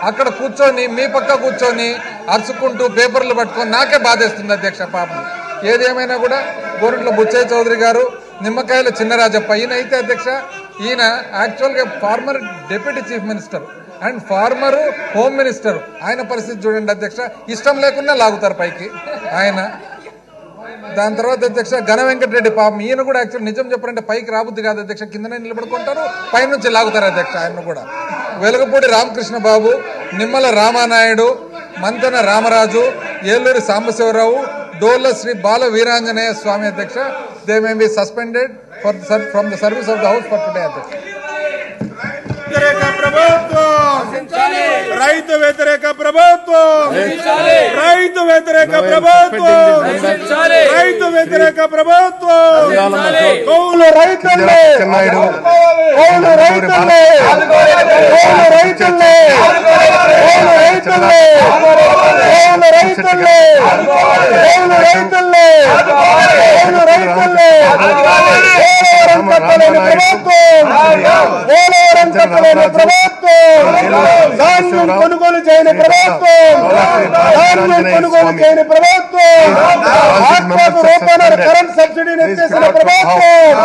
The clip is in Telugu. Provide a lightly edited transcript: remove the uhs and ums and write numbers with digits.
అక్కడ కూర్చొని మీ పక్క కూర్చొని అరుచుకుంటూ పేపర్లు పట్టుకొని నాకే బాధేస్తుంది అధ్యక్ష పాపం. ఏదేమైనా కూడా గోరంట్ల బుచ్చయ్య చౌదరి గారు, నిమ్మకాయల చిన్నరాజప్ప ఈయన అయితే అధ్యక్ష ఈయన యాక్చువల్గా former deputy chief minister and former home minister. ఆయన పరిస్థితి చూడండి అధ్యక్ష, ఇష్టం లేకుండా లాగుతారు పైకి ఆయన. దాని తర్వాత అధ్యక్ష ఘన వెంకటరెడ్డి పాపం ఈయన కూడా యాక్చువల్ నిజం చెప్పారంటే పైకి రాబుద్ది కాదు అధ్యక్ష, కిందనే నిలబడుకుంటారు, పైనుంచి లాగుతారు అధ్యక్ష ఆయన కూడా. వెలుగపూడి రామకృష్ణ బాబు, నిమ్మల రామానాయుడు, మంతెన రామరాజు, ఏలూరి సాంబశివరావు, డోల్ల శ్రీ బాల వీరాంజనేయ స్వామి అధ్యక్ష. They may be suspended from the service of the house for today అధ్యక్ష. రైతు వ్యతిరేక ప్రభుత్వం, రైతు వ్యతిరేక ప్రభుత్వం, రైతు వ్యతిరేక ప్రభుత్వం, కౌలు రైతుల్ని, కౌలు రైతుల్ని, కౌలు రైతుల్ని, కౌలు రైతుల్ని, కౌలు రైతుల్ని, కౌలు రైతుల్ని, కౌలు రైతుల్ని, పోలవరం కట్టలేని ప్రభుత్వం, పోలవరం కట్టలేని ప్రభుత్వం, ధాన్యం కొనుగోలు చేయని ప్రభుత్వం, ధాన్యం కొనుగోలు చేయని ప్రభుత్వం, ఆత్మకు రూపాయల కరెంట్ సబ్సిడీని ఎత్తేసిన ప్రభుత్వం.